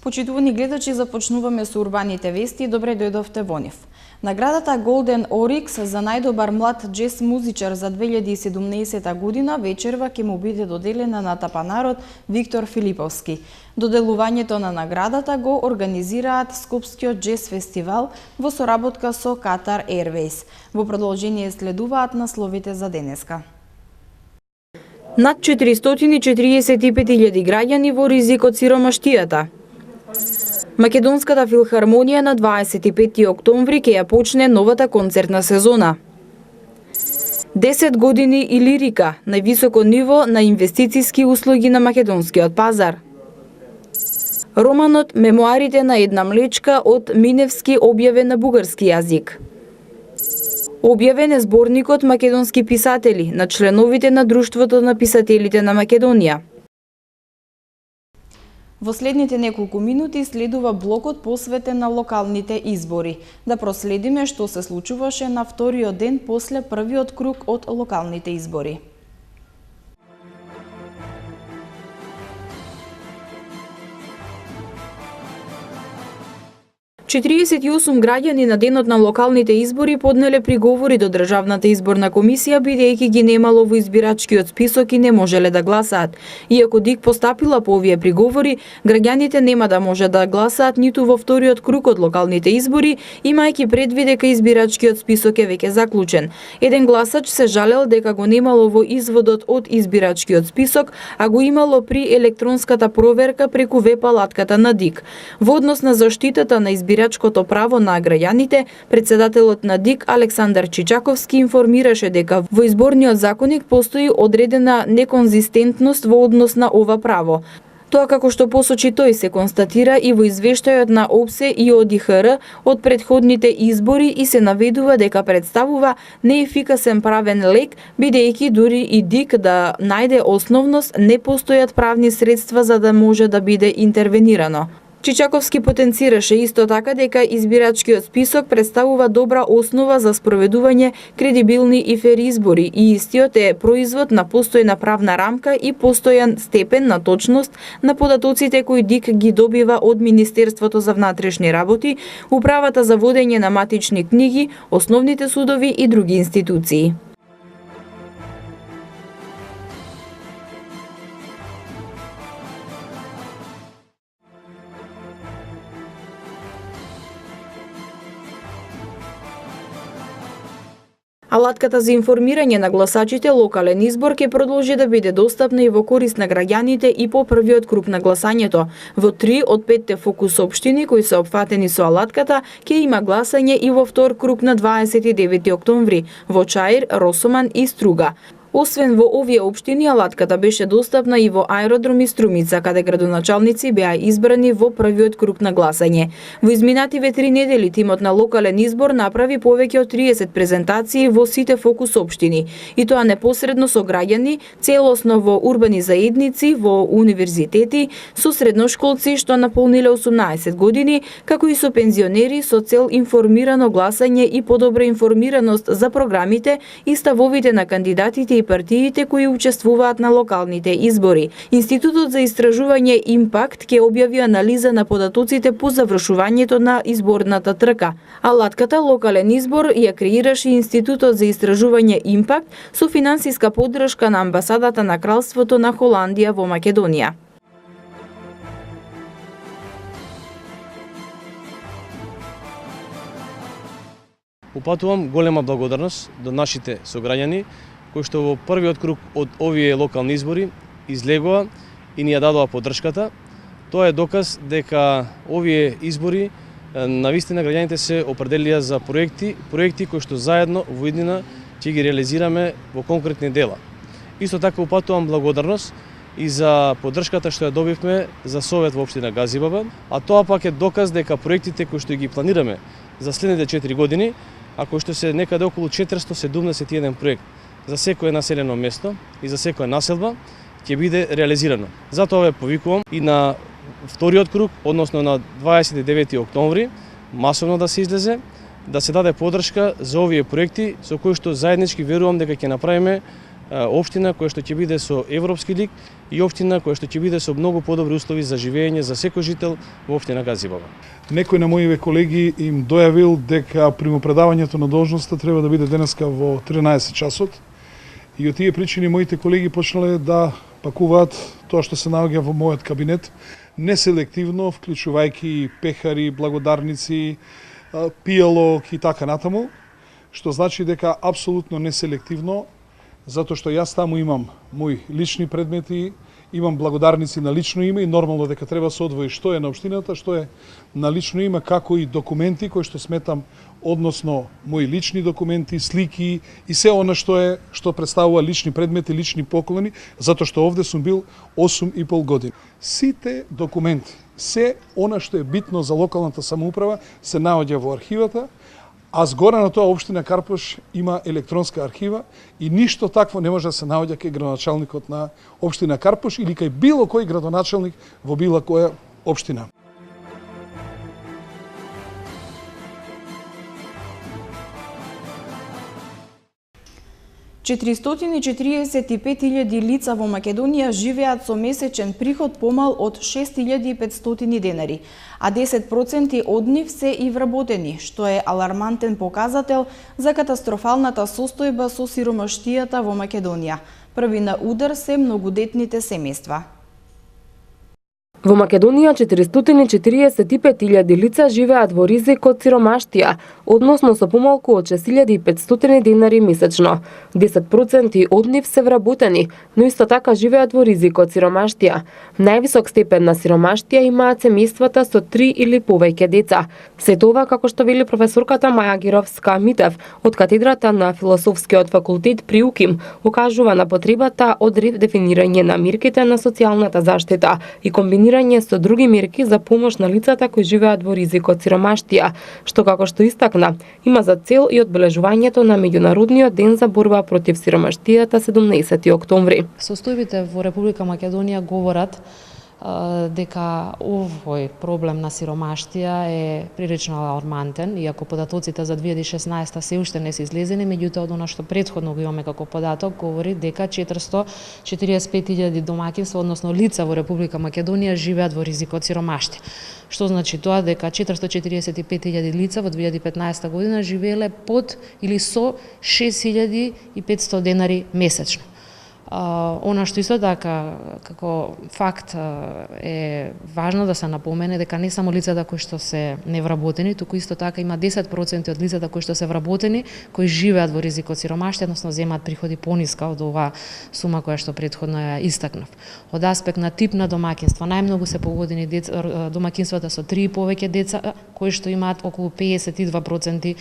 Почитувани гледачи, започнуваме со урбаните вести и добре дојдовте во нив. Наградата Golden Oryx за најдобар млад джез музичар за 2017 година вечерва ќе му биде доделена на тапанарот Виктор Филиповски. Доделувањето на наградата го организираат Скопскиот джез фестивал во соработка со Qatar Airways. Во продолжение следуваат насловите за денеска. Над 445.000 граѓани во ризик од сиромаштијата. Македонската филхармонија на 25 октомври ќе ја почне новата концертна сезона. 10 години и лирика, највисоко ниво на инвестициски услуги на македонскиот пазар. Романот Мемуарите на една млечка од Миневски објавен на бугарски јазик. Објавен е зборникот Македонски писатели на членовите на Друштвото на писателите на Македонија. Во следните неколку минути следува блокот посветен на локалните избори. Да проследиме што се случуваше на вториот ден после првиот круг од локалните избори. Четириесет и осум граѓани на денот на локалните избори поднеле приговори до Државната изборна комисија бидејќи ги немало во избирачкиот список и не можеле да гласаат. Иако ДИК постапила по овие приговори, граѓаните нема да може да гласаат ниту во вториот круг од локалните избори, имајќи предвид дека избирачкиот список е веќе заклучен. Еден гласач се жалел дека го немало во изводот од избирачкиот список, а го имало при електронската проверка преку веб-алатката на ДИК. Во однос на заштитата на избирачкото право на граѓаните, председателот на ДИК Александар Чичаковски информираше дека во изборниот законник постои одредена неконзистентност во однос на ова право. Тоа како што посочи тој се констатира и во извештајот на ОПСЕ и ОДИХР од претходните избори и се наведува дека представува неефикасен правен лек, бидејќи дури и ДИК да најде основност, не постојат правни средства за да може да биде интервенирано. Чичаковски потенцираше исто така дека избирачкиот список представува добра основа за спроведување кредибилни и фер избори и истиот е производ на постојна правна рамка и постојан степен на точност на податоците кои ДИК ги добива од Министерството за внатрешни работи, Управата за водење на матични книги, основните судови и други институции. Алатката за информирање на гласачите локален избор ќе продолжи да биде достапна и во корист на граѓаните и по првиот круг на гласањето. Во 3 од 5 фокус општини кои се опфатени со алатката ќе има гласање и во втор круг на 29 октомври во Чаир, Росоман и Струга. Освен во овие општини, алатката беше достапна и во аеродром и Струмица, каде градоначалници беа избрани во првиот круг на гласање. Во изминативе 3 недели тимот на локален избор направи повеќе од 30 презентации во сите фокус општини, и тоа непосредно со граѓани, целосно во урбани заедници, во универзитети, со средношколци што наполниле 18 години, како и со пензионери со цел информирано гласање и подобра информираност за програмите и ставовите на кандидатите и партиите кои учествуваат на локалните избори. Институтот за истражување Импакт ќе објави анализа на податоците по завршувањето на изборната трка. Алатката локален избор ја креираше Институтот за истражување Импакт со финансиска поддршка на амбасадата на Кралството на Холандија во Македонија. Упатувам голема благодарност до нашите сограѓани кои што во првиот круг од овие локални избори излегува и ни ја дадоа поддршката. Тоа е доказ дека овие избори навистина граѓаните се определија за проекти кои што заедно во иднина ќе ги реализираме во конкретни дела. Исто така упатувам благодарност и за поддршката што ја добивме за Совет во општина Газибаба, а тоа пак е доказ дека проектите кои што ги планираме за следните 4 години, а кои што се некаде околу 471 проект за секое населено место и за секоја населба ќе биде реализирано. Затоа ве повикувам и на вториот круг, односно на 29 октомври, масовно да се излезе, да се даде поддршка за овие проекти со кои што заеднички верувам дека ќе направиме општина која што ќе биде со европски лик и општина која што ќе биде со многу подобри услови за живење за секој жител во општина Газибaba. Некој на моите колеги им дојавил дека примопредавањето на должноста треба да биде денеска во 13 часот и од тие причини моите колеги почнале да пакуваат тоа што се наоѓа во мојот кабинет неселективно, вклучувајќи пехари, благодарници, пијалок и така натаму, што значи дека апсолутно неселективно, затоа што јас таму имам мои лични предмети, имам благодарници на лично име и нормално дека треба се одвои што е на општината, што е на лично име, како и документи кои што сметам, односно мои лични документи, слики и се она што представува лични предмети, лични поклони, затоа што овде сум бил 8,5 години. Сите документи, се она што е битно за локалната самоуправа се наоѓа во архивата, а згора на тоа општина Карпош има електронска архива и ништо такво не може да се наоѓа кај градоначалникот на општина Карпош или кај било кој градоначалник во било која општина. ...445.000 лица во Македонија живеат со месечен приход помал од 6.500 денари, а 10% од нив се и вработени, што е алармантен показател за катастрофалната состојба со сиромаштијата во Македонија. Први на удар се многудетните семејства. Во Македонија 445.000 лица живеат во ризик од сиромаштија, односно со помалку од 6.500 денари месечно. 10% од нив се вработени, но исто така живеат во ризик од сиромаштија. Највисок степен на сиромаштија имаат семејствата со 3 или повеќе деца. Се тоа, како што вели професорката Маја Гировска-Митев од катедрата на Философскиот факултет при УКИМ, укажува на потребата од дефинирање на мерките на социјалната заштита и комбинирање со други мерки за помош на лицата кои живеат во ризик од сиромаштија, што како што истакна, има за цел и одбележувањето на меѓународниот ден за борба против сиромаштијата 17 октомври. Состојбите во Република Македонија говорат дека овој проблем на сиромаштија е прилично алармантен, иако податоците за 2016 се уште не се излезени, меѓутоа од она што претходно го имаме како податок говори дека 445.000 домаќинства, односно лица во Република Македонија живеат во ризик од сиромаштија. Што значи тоа дека 445.000 лица во 2015 година живееле под или со 6.500 денари месечно. Она што исто така како факт е важно да се напомене дека не само лицата кои што се невработени, туку исто така има 10% од лицата кои што се вработени, кои живеат во ризик од сиромаштија, односно земаат приходи пониска од оваа сума која што претходно ја истакнав. Од аспект на тип на домаќинства, најмногу се погодени домаќинствата со 3 и повеќе деца, кои што имаат околу 52%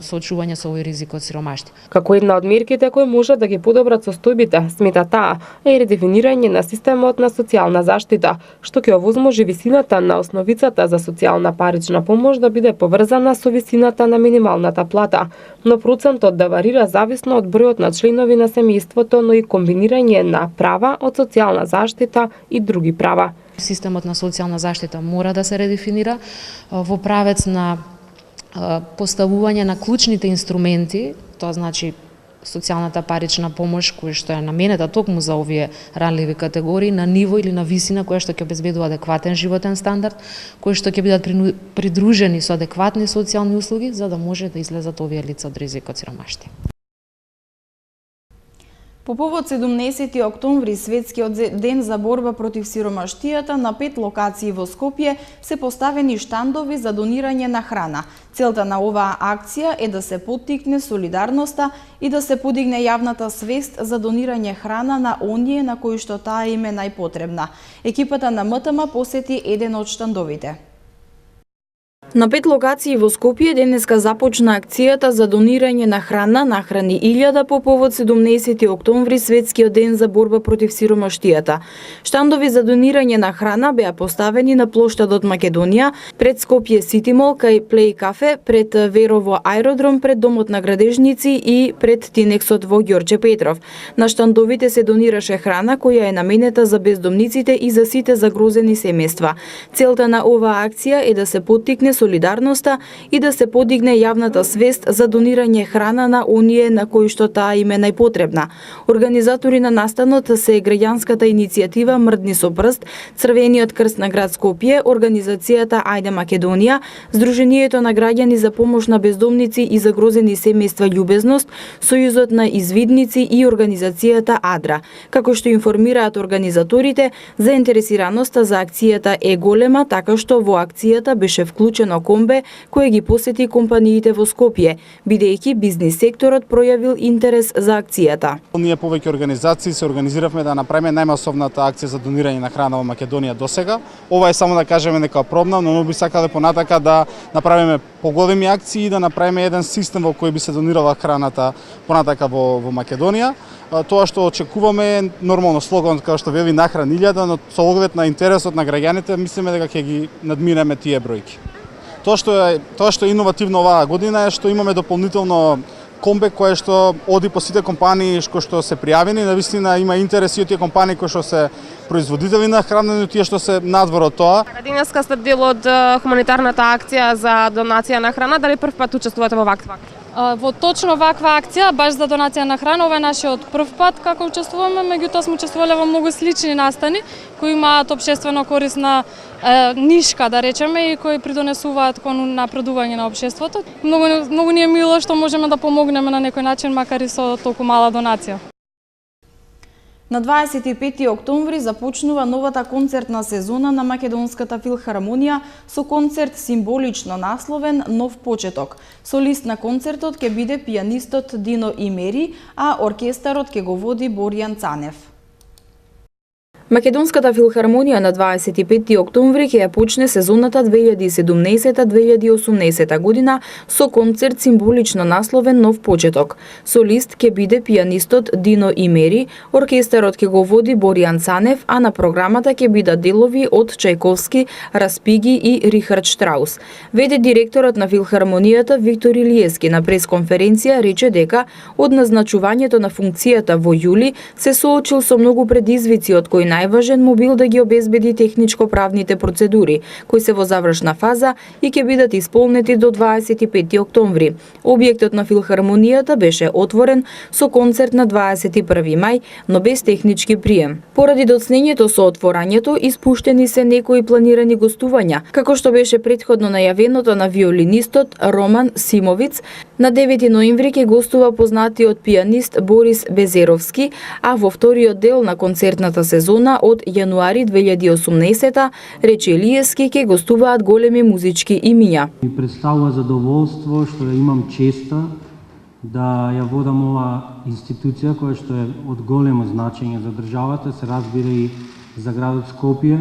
соочување со овој ризик од сиромаштија. Како една од мерките кои може да ги подобрат состојбите, смета таа е редефинирање на системот на социјална заштита, што ќе овозможи висината на основицата за социјална парична помош да биде поврзана со висината на минималната плата, но процентот да варира зависно од бројот на членови на семејството, но и комбинирање на права од социјална заштита и други права. Системот на социјална заштита мора да се редефинира во правец на поставување на клучните инструменти, тоа значи социјалната парична помош која што е наменета токму за овие ранливи категории на ниво или на висина која што ќе обезбедува адекватен животен стандард, кои што ќе бидат придружени со адекватни социјални услуги за да може да излезат овие лица од ризик од сиромаштија. По повод 17 октомври, светскиот ден за борба против сиромаштијата, на 5 локации во Скопје се поставени штандови за донирање на храна. Целта на оваа акција е да се поттикне солидарноста и да се подигне јавната свест за донирање храна на оние на кои што таа им е најпотребна. Екипата на МТМ посети еден од штандовите. На 5 локации во Скопје денеска започна акцијата за донирање на храна Нахрани 1000 по повод 17 октомври, светскиот ден за борба против сиромаштијата. Штандови за донирање на храна беа поставени на плоштадот Македонија, пред Скопје Сити Мол, кај Плей кафе, пред Верово аеродром, пред Домот на градежници и пред Тинексот во Ѓорче Петров. На штандовите се донираше храна која е наменета за бездомниците и за сите загрозени семејства. Целта на оваа акција е да се поттикне солидарноста и да се подигне јавната свест за донирање храна на оние на кои што таа им е најпотребна. Организатори на настанот се граѓанската иницијатива Мрдни со прст, Црвениот крст на град Скопје, организацијата Ајде Македонија, Сдруженијето на граѓани за помош на бездомници и загрозени семејства Љубезност, Сојузот на извидници и организацијата Адра. Како што информираат организаторите, заинтересираноста за акцијата е голема, така што во акцијата беше вклучено комбе кое ги посети компаниите во Скопје, бидејќи бизнис секторот пројавил интерес за акцијата. Ние повеќе организации се организиравме да направиме најмасовната акција за донирање на храна во Македонија досега. Ова е само да кажеме нека пробна, но би сакале понатака да направиме поголеми акции и да направиме еден систем во кој би се донирала храната понатака во Македонија. Тоа што очекуваме е нормално слоган како што вели нахрани 1000, но со оглед на интересот на граѓаните мислиме дека ќе ги надминеме тие бројки. Тоа што е иновативно оваа година е што имаме дополнително комбе кое што оди по сите компании кои што се пријавени, навистина има интерес и од тие компании кои што се производители на храна, но тие што се надвор од тоа. Денеска сте дел од хуманитарната акција за донација на храна, дали прв пат учествувате во ваква акција? Во точно ваква акција, баш за донација на храна, ова е нашиот прв пат како учествуваме, меѓутоа сме учествувале во многу слични настани кои имаат општествено корисна нишка, да речеме, и кои придонесуваат кон напредување на општеството. Многу ни е мило што можеме да помогнеме на некој начин, макар и со толку мала донација. На 25 октомври започнува новата концертна сезона на Македонската филхармонија со концерт символично насловен Нов почеток. Солист на концертот ќе биде пијанистот Дино Имери, а оркестарот ќе го води Боријан Цанев. Македонската филхармонија на 25 октомври ќе ја почне сезоната 2017-2018 година со концерт символично насловен Нов почеток. Солист ќе биде пијанистот Дино Имери, оркестарот ќе го води Боријан Цанев, а на програмата ќе бидат делови од Чајковски, Распиги и Рихард Штраус. Веде директорот на филхармонијата Виктор Илиевски на пресконференција рече дека од назначувањето на функцијата во јули се соочил со многу предизвици, од кои најважен му бил да ги обезбеди техничко-правните процедури, кои се во завршна фаза и ќе бидат исполнети до 25 октомври. Објектот на филхармонијата беше отворен со концерт на 21 мај, но без технички прием. Поради доцнењето со отворањето, испуштени се некои планирани гостувања, како што беше претходно најавеното на виолинистот Роман Симовиц. На 9 ноември ќе гостува познатиот пијанист Борис Безеровски, а во вториот дел на концертната сезона од јануари 2018, рече Илиевски, ќе гостуваат големи музички имиња. Ми представува задоволство што ја имам честа да ја водам ова институција која што е од големо значење за државата, се разбира и за градот Скопје,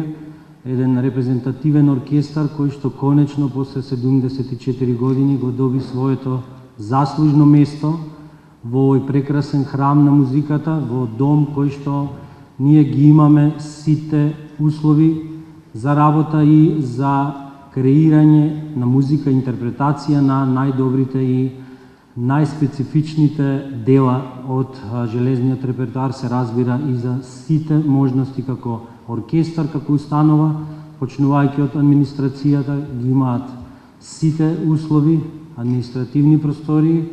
еден репрезентативен оркестар кој што конечно после 74 години го доби своето заслужно место во овој прекрасен храм на музиката, во дом кој што ние ги имаме сите услови за работа и за креирање на музика, интерпретација на најдобрите и најспецифичните дела од железниот репертоар, се разбира и за сите можности како оркестар, како установа, почнувајќи од администрацијата, ги имаат сите услови, административни простории,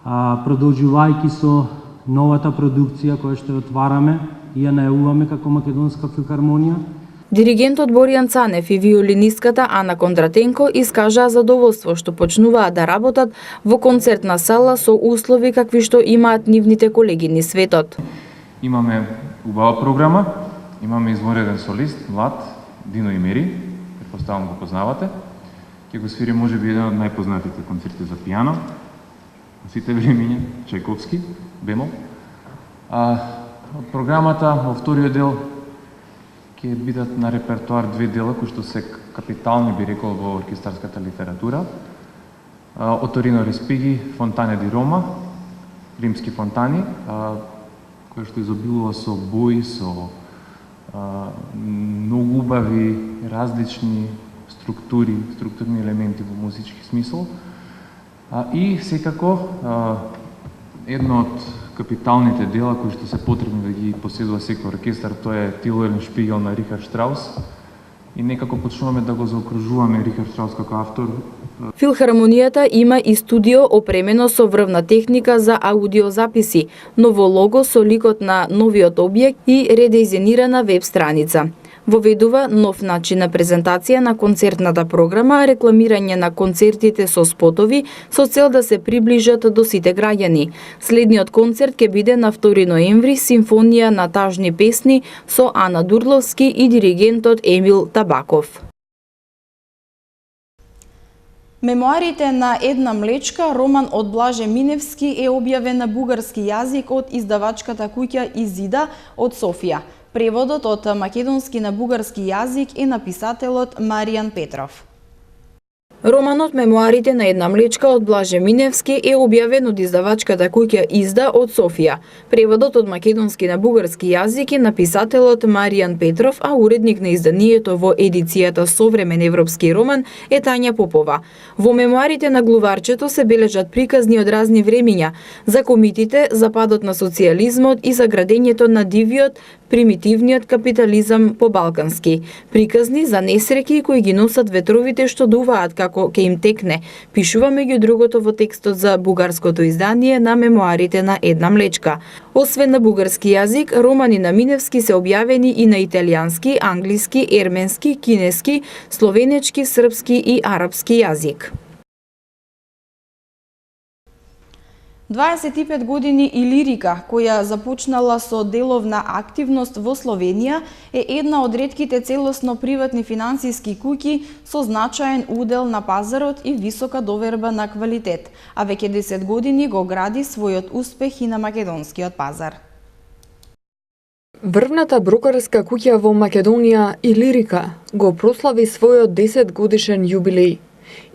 продолжувајќи со новата продукција која што ја отвараме и ја најавуваме како Македонска филхармонија. Диригентот Боријан Цанев и виолинистката Ана Кондратенко искажаа задоволство што почнуваат да работат во концертна сала со услови какви што имаат нивните колеги низ светот. Имаме убава програма, имаме извонреден солист, млад, Дино Имери, претпоставам го познавате. Ќе го свири можеби еден од најпознатите концерти за пијано на сите времиња, Чајковски, бемол. Од програмата во вториот дел ќе бидат на репертоар две дела кои што се капитални, би рекол, во оркестарската литература. Оторино Респиги, Фонтане ди Рома, римски фонтани, кои што изобилува со бои, со многу убави, различни структурни елементи во музички смисол. И секако едно од капиталните дела кои што се потребни да ги поседува секој оркестар, тоа е Тил Eulenspiegel на Рихард Штраус, и некако почнуваме да го заокружуваме Рихард Штраус како автор. Филхармонијата има и студио опремено со врвна техника за аудиозаписи, ново лого со ликот на новиот објект и редизајнирана веб страница. Воведува нов начин на презентација на концертната програма, рекламирање на концертите со спотови со цел да се приближат до сите граѓани. Следниот концерт ќе биде на 2 ноември, симфонија на тажни песни со Ана Дурловски и диригентот Емил Табаков. Мемоарите на една млечка, роман од Блаже Миневски, е објавен на бугарски јазик од издавачката куќа Изида од Софија. Преводот од македонски на бугарски јазик е на писателот Маријан Петров. Романот Мемоарите на една млечка од Блаже Миневски е објавен од издавачката куќа Изда од Софија. Преводот од македонски на бугарски јазик е на писателот Маријан Петров, а уредник на изданието во едицијата Современ европски роман е Тања Попова. Во мемоарите на глуварчето се бележат приказни од разни времиња за комитите, за падот на социјализмот и за градењето на дивиот, примитивниот капитализам по балкански. Приказни за несреќи кои ги носат ветровите што дуваат како ќе им текне, пишува меѓу другото во текстот за бугарското издание на Мемоарите на една млечка. Освен на бугарски јазик, романи на Миневски се објавени и на италијански, англиски, ерменски, кинески, словенечки, српски и арапски јазик. 25 години Илирика, која започнала со деловна активност во Словенија, е една од ретките целосно приватни финансиски куќи со значаен удел на пазарот и висока доверба на квалитет, а веќе 10 години го гради својот успех и на македонскиот пазар. Врвната брокерска куќа во Македонија, Илирика, го прослави својот 10 годишен јубилеј.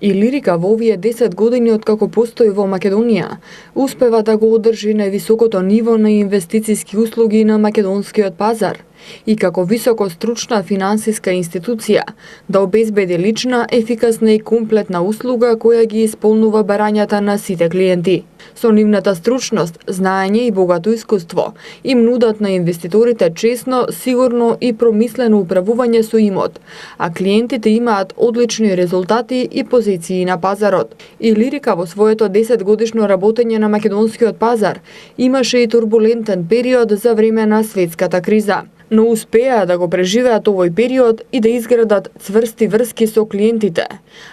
Илирика во овие 10 години откако постои во Македонија, успева да го одржи највисокото ниво на инвестициски услуги на македонскиот пазар и како високо стручна финансиска институција да обезбеди лична, ефикасна и комплетна услуга која ги исполнува барањата на сите клиенти. Со нивната стручност, знаење и богато искуство им нудат на инвеститорите честно, сигурно и промислено управување со имот, а клиентите имаат одлични резултати и позиции на пазарот. Илирика во своето 10 годишно работење на македонскиот пазар имаше и турбулентен период за време на светската криза, но успеа да го преживеат овој период и да изградат цврсти врски со клиентите.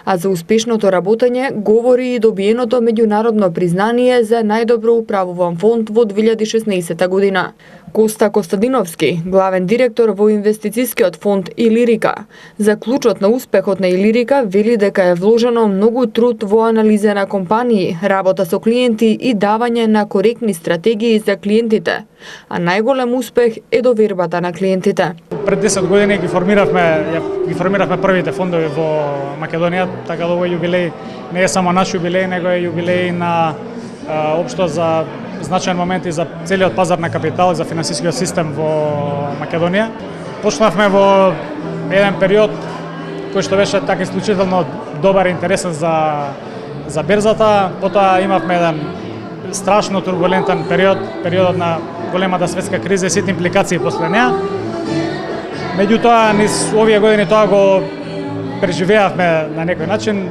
А за успешното работење говори и добиеното меѓународно признание за најдобро управуван фонд во 2016 година. Коста Костадиновски, главен директор во инвестицискиот фонд Илирика, за клучот на успехот на Илирика вели дека е вложено многу труд во анализа на компании, работа со клиенти и давање на коректни стратегии за клиентите, а најголем успех е довербата на клиентите. Пред 10 години ги формиравме првите фондови во Македонија, така да овој јубилеј не е само наш јубилеј, него е јубилеј на општо за значаен момент и за целиот пазар на капитал, за финансискиот систем во Македонија. Почнавме во еден период кој што беше така исклучително добар и интересен за берзата, потоа имавме еден страшно турбулентен периодот на големата светска криза и сите импликации после неа. Меѓутоа, низ овие години тоа го преживеавме на некој начин,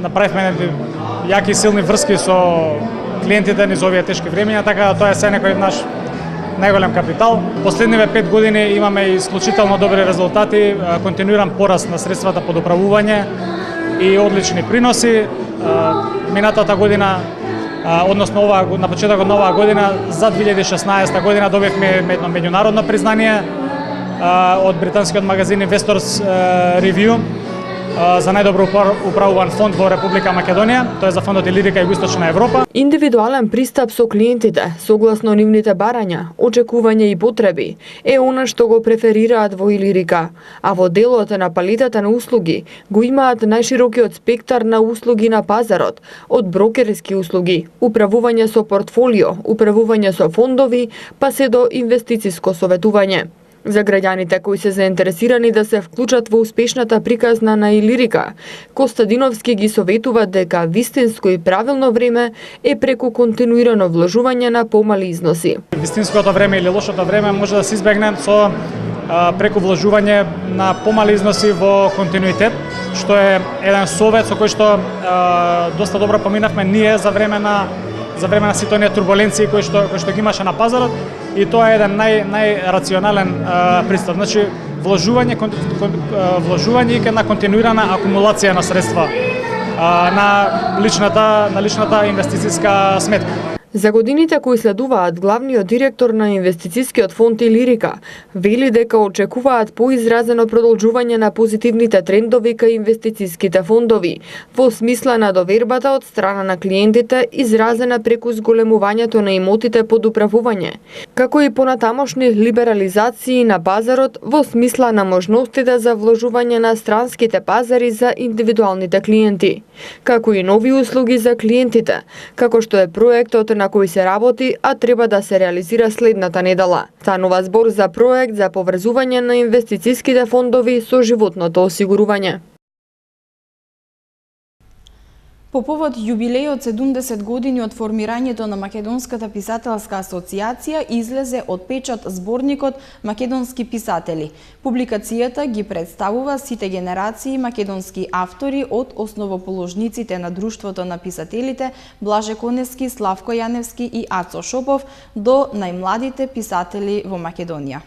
направивме јаки и силни врски со клиентите низ овие тешки времења, така да тоа е се некој наш најголем капитал. Последниве 5 години имаме исклучително добри резултати, континуиран пораст на средствата под управување и одлични приноси. Минатата година, односно на почетокот на оваа година, за 2016 година добивме едно меѓународно признание од британскиот магазин Investors Review за најдобро управуван фонд во Република Македонија, тоа е за фондот Илирика Југоисточна Европа. Индивидуален пристап со клиентите, согласно нивните барања, очекувања и потреби, е она што го преферираат во Илирика, а во делот на палетата на услуги го имаат најширокиот спектар на услуги на пазарот, од брокерски услуги, управување со портфолио, управување со фондови, па се до инвестициско советување. За граѓаните кои се заинтересирани да се вклучат во успешната приказна на Илирика, Костадиновски ги советува дека вистинско и правилно време е преку континуирано вложување на помали износи. Вистинското време или лошото време може да се избегне со преку вложување на помали износи во континуитет, што е еден совет со кој што доста добро поминавме ние за време на сите оние турбуленции кои што ги имаше на пазарот, и тоа е еден најрационален пристап. Значи вложување и на континуирана акумулација на средства на личната инвестициска сметка. За годините кои следуваат, главниот директор на инвестицискиот фонд Илирика вели дека очекуваат поизразено продолжување на позитивните трендови кај инвестициските фондови, во смисла на довербата од страна на клиентите изразена преку зголемувањето на имотите под управување, како и понатамошни либерализации на пазарот во смисла на можностите за вложување на странските пазари за индивидуалните клиенти, како и нови услуги за клиентите, како што е проектот на кој се работи, а треба да се реализира следната недела. Станува збор за проект за поврзување на инвестициските фондови со животното осигурување. По повод јубилејот 70 години од формирањето на Македонската писателска асоциација излезе отпечат зборникот Македонски писатели. Публикацијата ги представува сите генерации македонски автори од основоположниците на Друштвото на писателите Блаже Коневски, Славко Јаневски и Ацо Шопов до најмладите писатели во Македонија.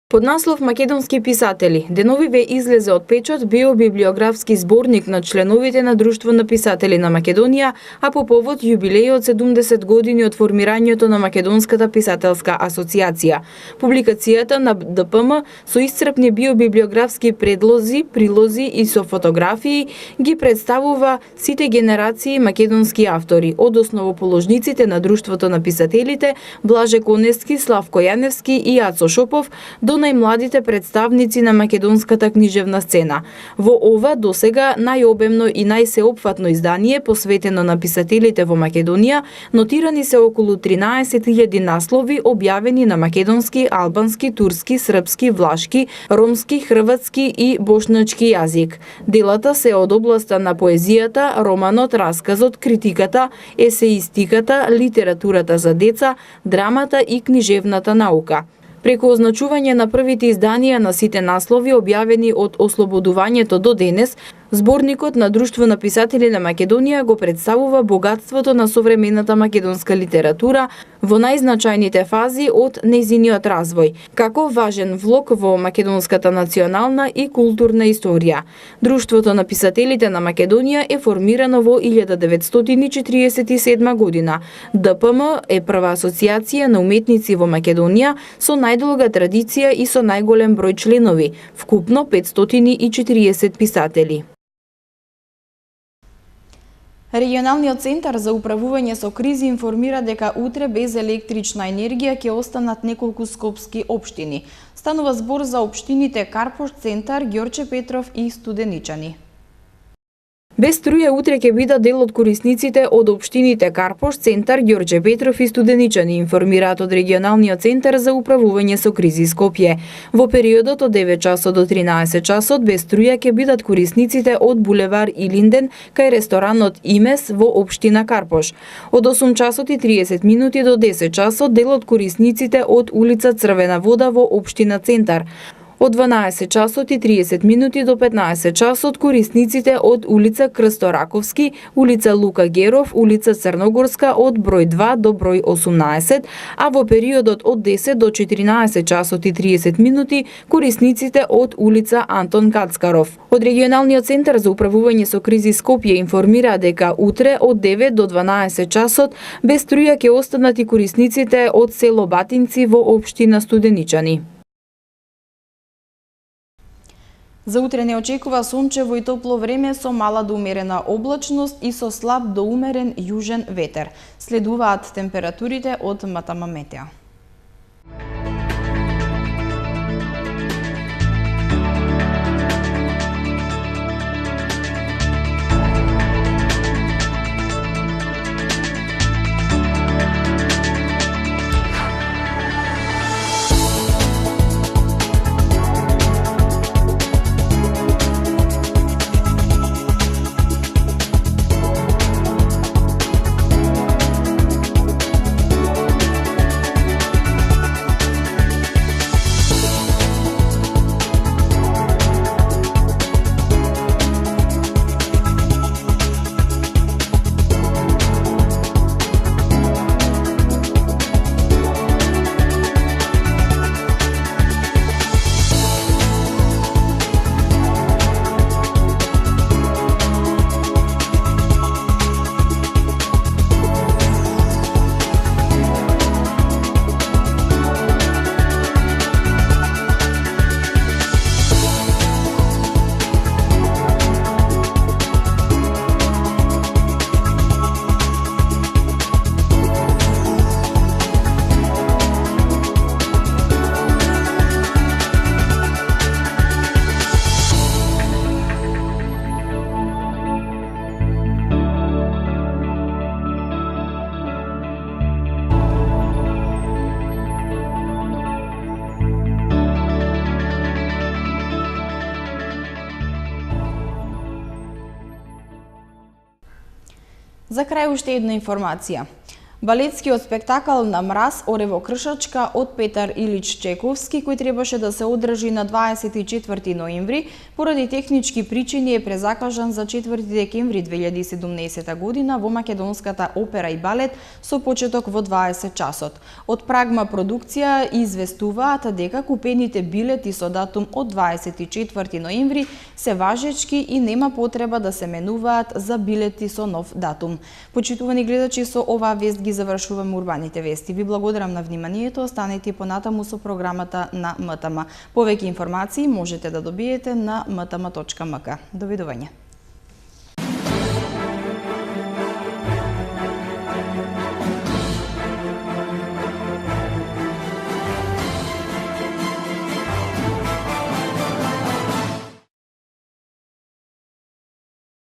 Под наслов Македонски писатели, деновиве излезе отпечат биобиблиографски зборник на членовите на Друштво на писатели на Македонија, а по повод јубилејот 70 години од формирањето на Македонската писателска асоциација. Публикацијата на ДПМ со исцрпни биобиблиографски предлози, прилози и со фотографии ги представува сите генерации македонски автори, од основоположниците на Друштвото на писателите Блаже Коневски, Славко Јаневски и Ацо Шопов до најмладите представници на македонската книжевна сцена. Во ова досега најобемно и најсеопфатно издание посветено на писателите во Македонија, нотирани се околу 13.000 наслови објавени на македонски, албански, турски, српски, влашки, ромски, хрватски и бошначки јазик. Делата се од областа на поезијата, романот, расказот, критиката, есеистиката, литературата за деца, драмата и книжевната наука. Преку означување на првите изданија на сите наслови објавени од ослободувањето до денес, зборникот на Друштво на писатели на Македонија го представува богатството на современата македонска литература во најзначајните фази од нејзиниот развој, како важен влог во македонската национална и културна историја. Друштвото на писателите на Македонија е формирано во 1947 година. ДПМ е прва асоциација на уметници во Македонија со најдолга традиција и со најголем број членови, вкупно 540 писатели. Регионалниот центар за управување со кризи информира дека утре без електрична енергија ќе останат неколку скопски општини. Станува збор за општините Карпош, Центар, Ѓорче Петров и Студеничани. Без струја утре ќе бидат дел од корисниците од општините Карпош, Центар, Ѓорче Петров и Студеничани, информираат од Регионалниот центар за управување со кризи Скопје. Во периодот од 9 часот до 13 часот без струја ќе бидат корисниците од булевар Илинден кај ресторанот Имес во општина Карпош. Од 8 часот и 30 минути до 10 часот дел од корисниците од улица Црвена вода во општина Центар. Од 12 часот и 30 минути до 15 часот корисниците од улица Крсто Раковски, улица Лука Геров, улица Црногорска од број 2 до број 18, а во периодот од 10 до 14 часот и 30 минути корисниците од улица Антон Кацкаров. Од Регионалниот центар за управување со кризи Скопје информира дека утре од 9 до 12 часот без струја ќе останат и корисниците од село Батинци во општина Студеничани. За утре не очекува сончево и топло време со мала до умерена облачност и со слаб до умерен јужен ветер. Следуваат температурите од Матама Метеа. За крај уште една информација. Балетскиот спектакл на мраз Орево Кршачка од Петар Илич Чековски, кој требаше да се одржи на 24 ноември, поради технички причини е презакажан за 4 декември 2017 година во Македонската опера и балет со почеток во 20 часот. Од Прагма продукција известуваат дека купените билети со датум од 24 ноември се важечки и нема потреба да се менуваат за билети со нов датум. Почитувани гледачи, со оваа вест ги завршуваме урбаните вести. Ви благодарам на вниманието, останете понатаму со програмата на МТМ. Повеќе информации можете да добиете на mtm.mk. Довидување.